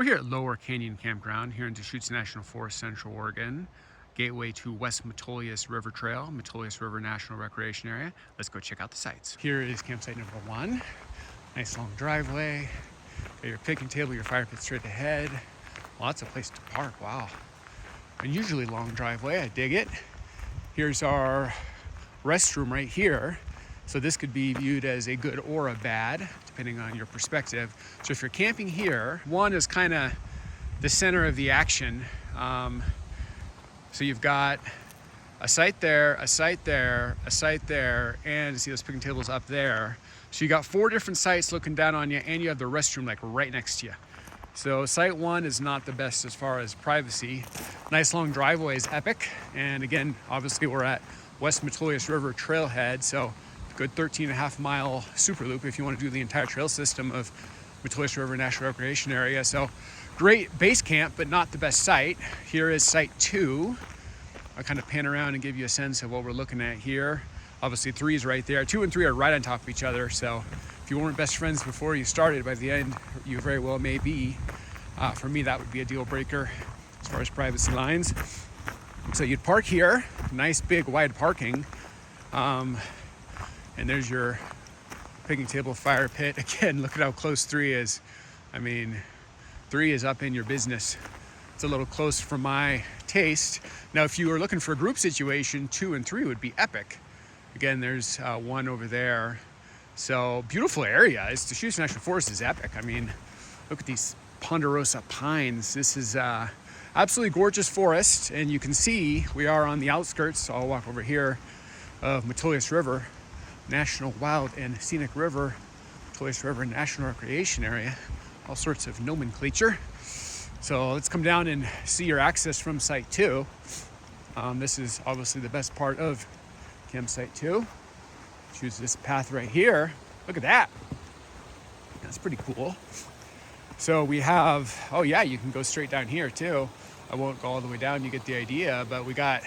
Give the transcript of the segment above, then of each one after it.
We're here at Lower Canyon Campground here in Deschutes National Forest, Central Oregon. Gateway to West Metolius River Trail, Metolius River National Recreation Area. Let's go check out the sites. Here is campsite number 1. Nice long driveway. Got your picnic table, your fire pit straight ahead. Lots of place to park, wow. Unusually long driveway, I dig it. Here's our restroom right here. So this could be viewed as a good or a bad, depending on your perspective. So if you're camping here, 1 is kind of the center of the action. So you've got a site there, a site there, a site there, and you see those picnic tables up there. So you got 4 different sites looking down on you, and you have the restroom like right next to you. So site 1 is not the best as far as privacy. Nice long driveway is epic. And again, obviously we're at West Metolius River Trailhead, so good 13.5 mile super loop if you want to do the entire trail system of Metolius River National Recreation Area. So great base camp, but not the best site. Here is site 2. I'll kind of pan around and give you a sense of what we're looking at here. Obviously 3 is right there. 2 and 3 are right on top of each other. So if you weren't best friends before you started, by the end, you very well may be. For me, that would be a deal breaker as far as privacy lines. So you'd park here, nice big wide parking. And there's your picnic table, fire pit. Again, look at how close 3 is. I mean, 3 is up in your business. It's a little close for my taste. Now, if you were looking for a group situation, 2 and 3 would be epic. Again, there's 1 over there. So beautiful area. It's the Deschutes National Forest is epic. I mean, look at these Ponderosa pines. This is absolutely gorgeous forest. And you can see we are on the outskirts. So I'll walk over here of Metolius River National Wild and Scenic River, Metolius River National Recreation Area. All sorts of nomenclature. So let's come down and see your access from site 2. This is obviously the best part of campsite 2. Choose this path right here. Look at that. That's pretty cool. So we have, oh yeah, you can go straight down here too. I won't go all the way down, you get the idea, but we got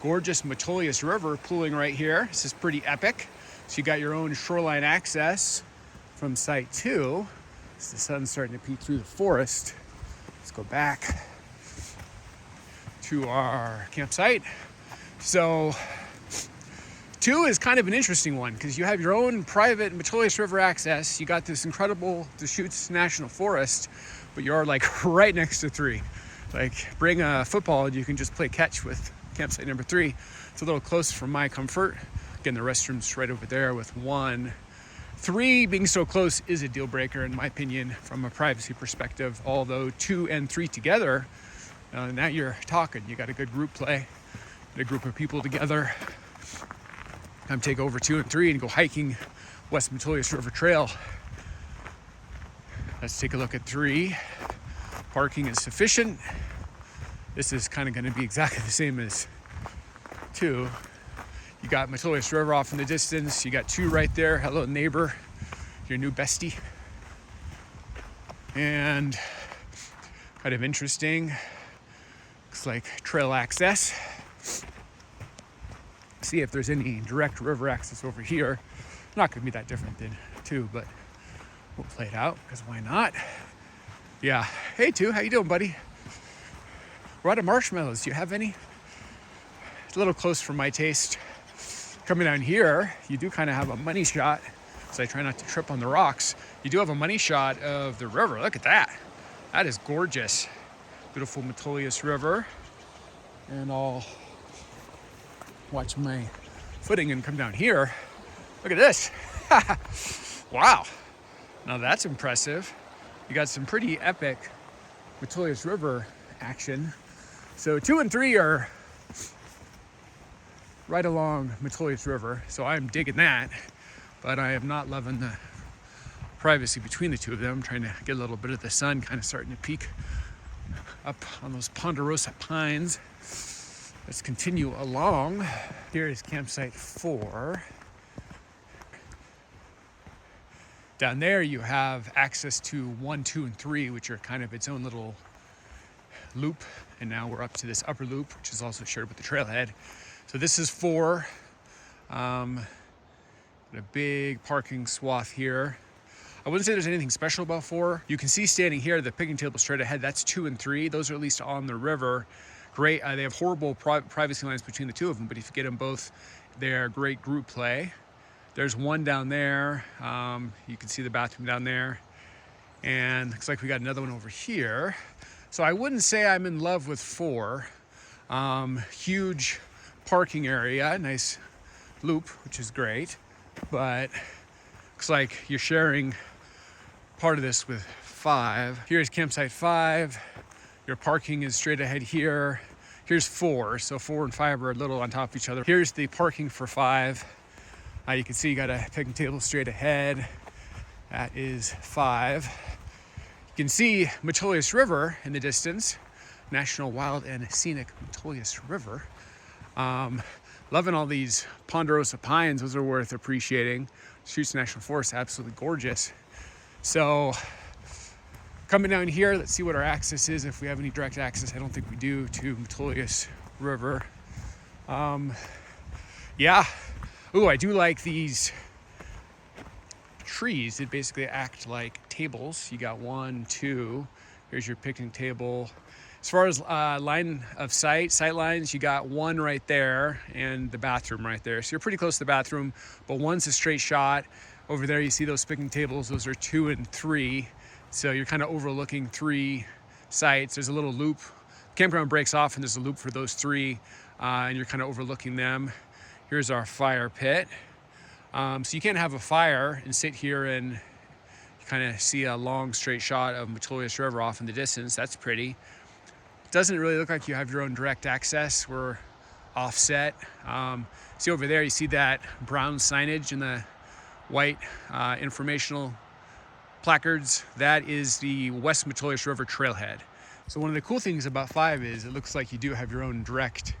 gorgeous Metolius River pooling right here. This is pretty epic. So you got your own shoreline access from site 2. As the sun's starting to peek through the forest. Let's go back to our campsite. So 2 is kind of an interesting one because you have your own private Metolius River access. You got this incredible Deschutes National Forest, but you're like right next to 3. Like bring a football and you can just play catch with campsite number 3. It's a little close for my comfort. Again, the restroom's right over there with 1. 3 being so close is a deal breaker in my opinion from a privacy perspective, although 2 and 3 together, now you're talking. You got a good group play, a group of people together. Come take over 2 and 3 and go hiking West Metolius River Trail. Let's take a look at 3. Parking is sufficient. This is kind of going to be exactly the same as 2. You got Metolius River off in the distance. You got 2 right there. Hello, neighbor, your new bestie. And kind of interesting. Looks like trail access. See if there's any direct river access over here. Not going to be that different than 2, but we'll play it out because why not? Yeah. Hey, 2, how you doing, buddy? We're out of marshmallows. Do you have any? It's a little close for my taste. Coming down here, you do kind of have a money shot, so I try not to trip on the rocks. You do have a money shot of the river. Look at that. That is gorgeous. Beautiful Metolius River. And I'll watch my footing and come down here. Look at this. Wow. Now that's impressive. You got some pretty epic Metolius River action. So 2 and 3 are right along Metolius River, so I'm digging that, but I am not loving the privacy between the 2 of them. I'm trying to get a little bit of the sun kind of starting to peek up on those Ponderosa pines. Let's continue along. Here is campsite 4. Down there you have access to 1, 2, and 3, which are kind of its own little loop, and now we're up to this upper loop, which is also shared with the trailhead. So this is 4. A big parking swath here. I wouldn't say there's anything special about 4. You can see standing here, the picnic table straight ahead, that's 2 and 3. Those are at least on the river. Great, they have horrible privacy lines between the two of them, but if you get them both, they're great group play. There's one down there. You can see the bathroom down there. And looks like we got another one over here. So I wouldn't say I'm in love with 4. Huge parking area, nice loop, which is great. But looks like you're sharing part of this with 5. Here's campsite 5. Your parking is straight ahead here. Here's 4, so 4 and 5 are a little on top of each other. Here's the parking for 5. You can see you got a picnic table straight ahead. That is 5. You can see Metolius River in the distance. National Wild and Scenic Metolius River. Loving all these Ponderosa pines. Those are worth appreciating. Deschutes National Forest, absolutely gorgeous. So coming down here, let's see what our access is, if we have any direct access. I don't think we do, to Metolius River. Yeah. Ooh, I do like these trees that basically act like tables. You got 1, 2. Here's your picnic table. As far as line of sight lines, you got 1 right there and the bathroom right there. So you're pretty close to the bathroom, but 1's a straight shot. Over there, you see those picnic tables. Those are 2 and 3. So you're kind of overlooking 3 sites. There's a little loop. Campground breaks off and there's a loop for those 3, and you're kind of overlooking them. Here's our fire pit. So you can't have a fire and sit here and you kind of see a long straight shot of Metolius River off in the distance. That's pretty. It doesn't really look like you have your own direct access. We're offset. See over there, you see that brown signage and the white informational placards. That is the West Metolius River Trailhead. So one of the cool things about 5 is it looks like you do have your own direct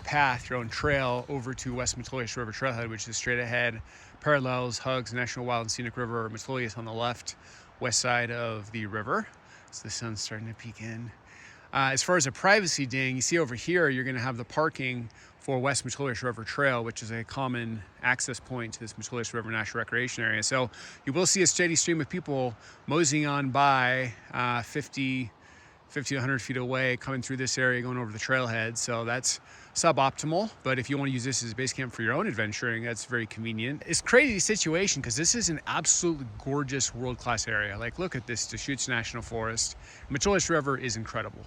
path, your own trail over to West Metolius River Trailhead, which is straight ahead, parallels, hugs National Wild and Scenic River Metolius on the left, west side of the river. So the sun's starting to peek in. As far as a privacy ding, you see over here, you're going to have the parking for West Metolius River Trail, which is a common access point to this Metolius River National Recreation Area. So you will see a steady stream of people moseying on by 50 to 100 feet away, coming through this area, going over the trailhead. So that's suboptimal, but if you want to use this as a base camp for your own adventuring, that's very convenient. It's a crazy situation because this is an absolutely gorgeous world-class area. Like, look at this Deschutes National Forest. Metolius River is incredible.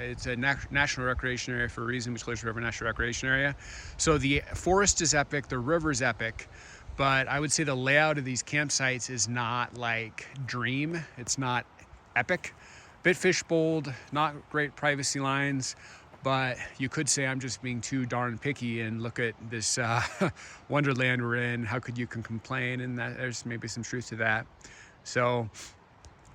It's a national recreation area for a reason, Metolius River National Recreation Area. So the forest is epic, the river is epic, but I would say the layout of these campsites is not like dream. It's not epic. Bit fishbowled, not great privacy lines, but you could say I'm just being too darn picky and look at this wonderland we're in. How could you complain? And that, there's maybe some truth to that. So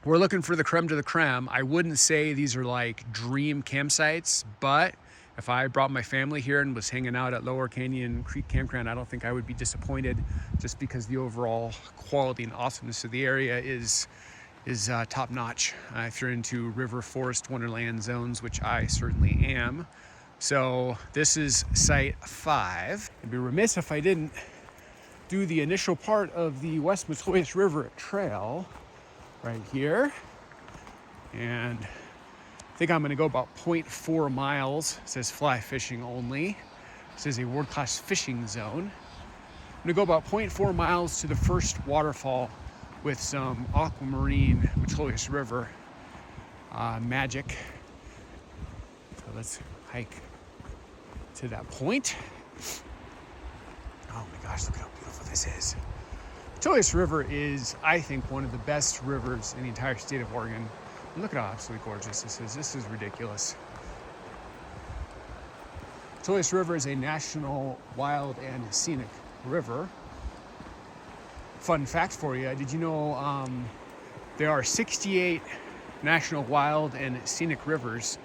we're looking for the creme de la creme. I wouldn't say these are like dream campsites, but if I brought my family here and was hanging out at Lower Canyon Creek Campground, I don't think I would be disappointed, just because the overall quality and awesomeness of the area is top notch. If you're into river, forest, wonderland zones, which I certainly am. So this is site 5. I'd be remiss if I didn't do the initial part of the West Metolius River Trail right here. And I think I'm gonna go about 0.4 miles. It says fly fishing only. This is a world-class fishing zone. I'm gonna go about 0.4 miles to the first waterfall with some aquamarine Metolius River magic. So let's hike to that point. Oh my gosh, look at how beautiful this is. Metolius River is, I think, one of the best rivers in the entire state of Oregon. And look at how absolutely gorgeous this is. This is ridiculous. Metolius River is a national wild and scenic river. Fun fact for you, did you know there are 68 national wild and scenic rivers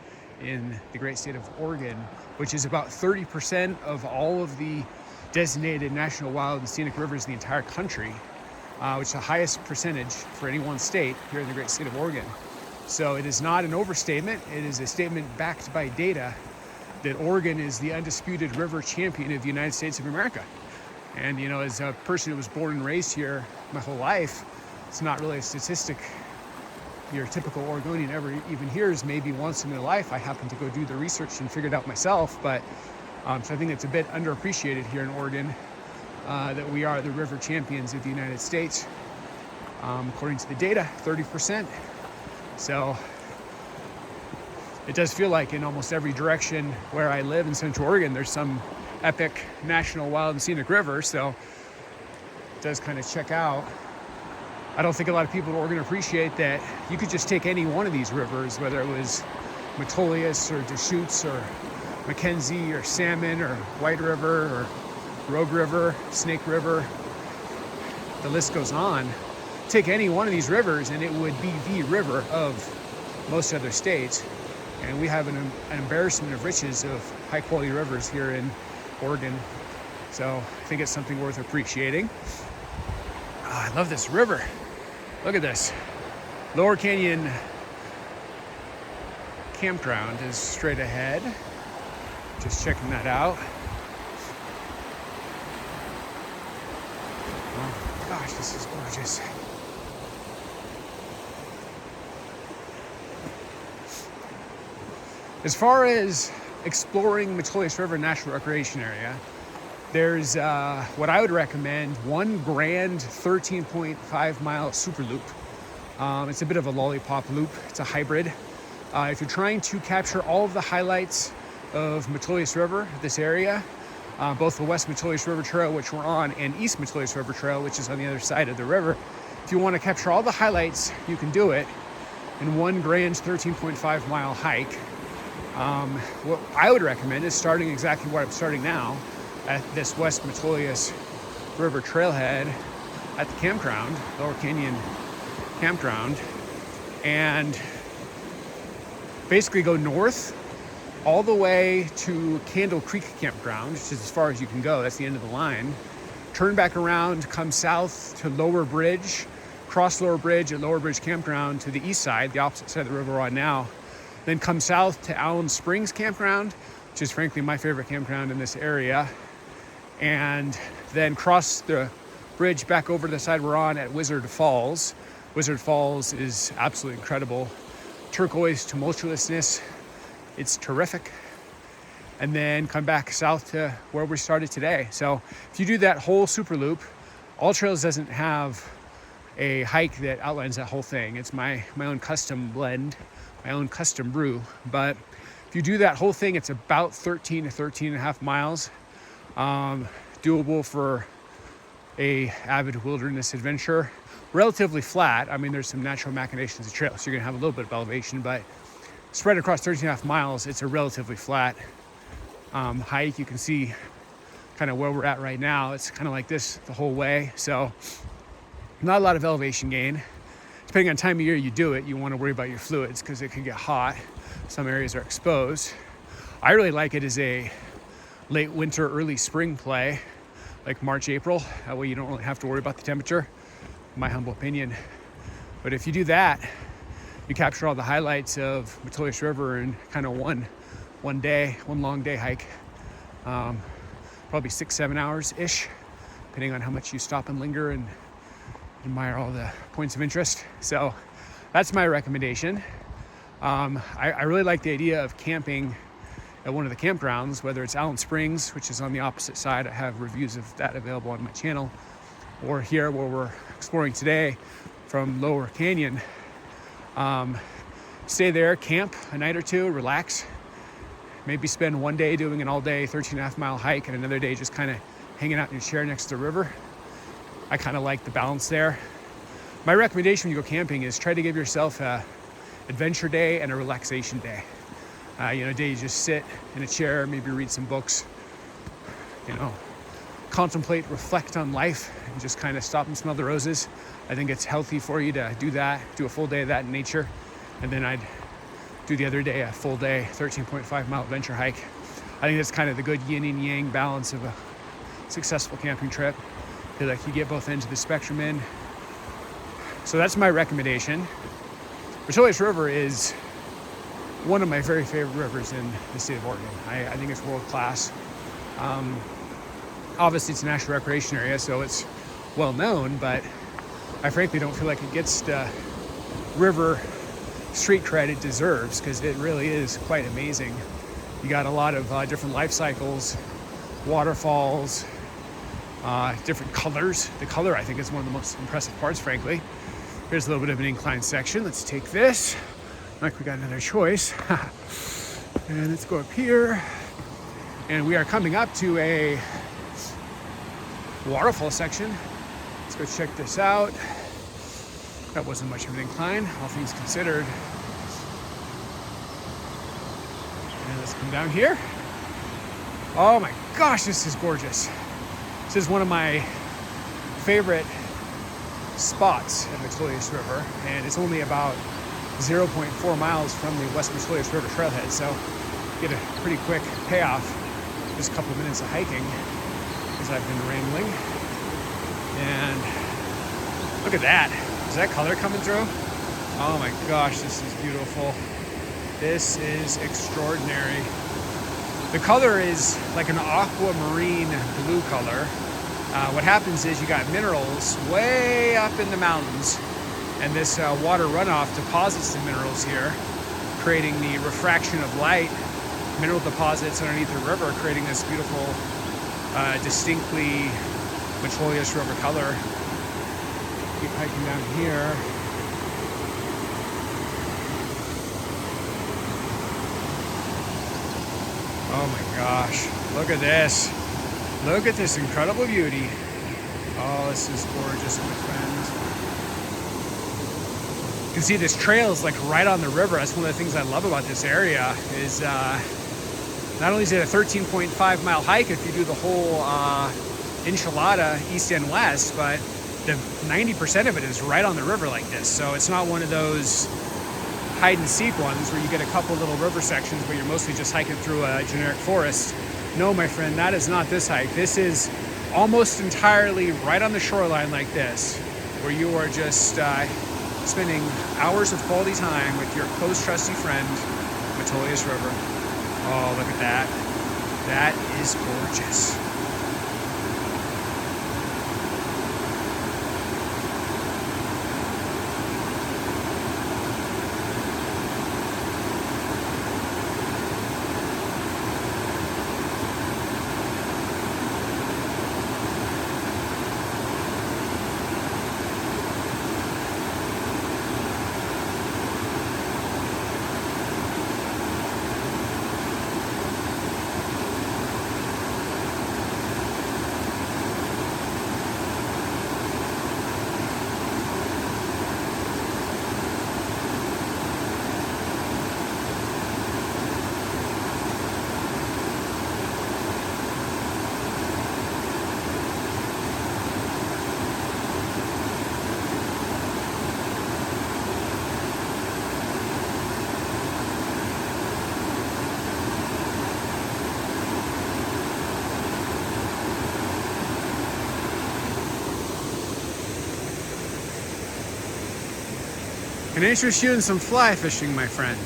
in the great state of Oregon, which is about 30% of all of the designated national wild and scenic rivers in the entire country, which is the highest percentage for any one state here in the great state of Oregon. So it is not an overstatement. It is a statement backed by data that Oregon is the undisputed river champion of the United States of America. And, you know, as a person who was born and raised here my whole life, It's not really a statistic your typical Oregonian ever even hears. Maybe once in their life. I happened to go do the research and figure it out myself, but so I think it's a bit underappreciated here in Oregon that we are the river champions of the United States. According to the data, 30%. So it does feel like in almost every direction where I live in Central Oregon, there's some epic national wild and scenic river. So it does kind of check out. I don't think a lot of people in Oregon appreciate that you could just take any one of these rivers, whether it was Metolius or Deschutes or Mackenzie or Salmon or White River or Rogue River, Snake River, the list goes on. Take any one of these rivers and it would be the river of most other states. And we have an embarrassment of riches of high quality rivers here in Oregon. So I think it's something worth appreciating. Oh, I love this river. Look at this. Lower Canyon Campground is straight ahead. Just checking that out. Oh gosh, this is gorgeous. As far as exploring Metolius River National Recreation Area, there's what I would recommend, one grand 13.5 mile super loop. It's a bit of a lollipop loop. It's a hybrid. If you're trying to capture all of the highlights of Metolius River, this area, both the West Metolius River Trail, which we're on, and East Metolius River Trail, which is on the other side of the river, if you want to capture all the highlights, you can do it in one grand 13.5 mile hike. What I would recommend is starting exactly where I'm starting now at this West Metolius River Trailhead at the campground, Lower Canyon Campground, and basically go north all the way to Candle Creek Campground, which is as far as you can go. That's the end of the line. Turn back around, come south to Lower Bridge, cross Lower Bridge at Lower Bridge Campground to the east side, the opposite side of the river we're on now. Then come south to Allen Springs Campground, which is frankly my favorite campground in this area. And then cross the bridge back over to the side we're on at Wizard Falls. Wizard Falls is absolutely incredible. Turquoise tumultuousness, it's terrific. And then come back south to where we started today. So if you do that whole super loop, AllTrails doesn't have a hike that outlines that whole thing. It's my own custom blend, my own custom brew. But if you do that whole thing, it's about 13 to 13 and a half miles. Doable for a avid wilderness adventure. Relatively flat. I mean, there's some natural machinations of trails, so you're gonna have a little bit of elevation, but spread across 13 and a half miles, it's a relatively flat hike. You can see kind of where we're at right now. It's kind of like this the whole way. So not a lot of elevation gain. Depending on time of year you do it, you want to worry about your fluids because it can get hot. Some areas are exposed. I really like it as a late winter, early spring play, like March, April. That way you don't really have to worry about the temperature, in my humble opinion. But if you do that, you capture all the highlights of Metolius River in kind of one long day hike. Probably 6-7 hours-ish, depending on how much you stop and linger and admire all the points of interest. So that's my recommendation. I really like the idea of camping at one of the campgrounds, whether it's Allen Springs, which is on the opposite side. I have reviews of that available on my channel, or here where we're exploring today from Lower Canyon. Stay there, camp a night or two, relax. Maybe spend one day doing an all-day 13.5 mile hike and another day just kind of hanging out in your chair next to the river. I kind of like the balance there. My recommendation when you go camping is try to give yourself a adventure day and a relaxation day. A day you just sit in a chair, maybe read some books, contemplate, reflect on life, and just kind of stop and smell the roses. I think it's healthy for you to do that, do a full day of that in nature. And then I'd do the other day a full day 13.5 mile adventure hike. I think that's kind of the good yin and yang balance of a successful camping trip. I feel like you get both ends of the spectrum in. So that's my recommendation. Metolius River is one of my very favorite rivers in the state of Oregon. I think it's world class. Obviously it's a national recreation area, so it's well known, but I frankly don't feel like it gets the river street cred it deserves, because it really is quite amazing. You got a lot of different life cycles, waterfalls, different colors. The color, I think, is one of the most impressive parts, frankly. Here's a little bit of an incline section. Let's take this. Like we got another choice. And let's go up here. And we are coming up to a waterfall section. Let's go check this out. That wasn't much of an incline, all things considered. And let's come down here. Oh my gosh, this is gorgeous. This is one of my favorite spots at Metolius River, and it's only about 0.4 miles from the West Metolius River Trailhead, so get a pretty quick payoff. Just a couple of minutes of hiking as I've been rambling. And look at that. Is that color coming through? Oh my gosh, this is beautiful. This is extraordinary. The color is like an aquamarine blue color. What happens is you got minerals way up in the mountains, and this water runoff deposits the minerals here, creating the refraction of light. Mineral deposits underneath the river, creating this beautiful, distinctly Metolius River color. Keep hiking down here. Oh my gosh, look at this. Look at this incredible beauty. Oh, this is gorgeous, my friends. You can see this trail is like right on the river. That's one of the things I love about this area is not only is it a 13.5 mile hike if you do the whole Enchilada east and west, but the 90% of it is right on the river like this. So it's not one of those hide and seek ones where you get a couple little river sections but you're mostly just hiking through a generic forest. No, my friend, that is not this hike. This is almost entirely right on the shoreline like this, where you are just spending hours of quality time with your close, trusty friend, Metolius River. Oh, look at that. That is gorgeous. Can interest you in some fly fishing, my friend?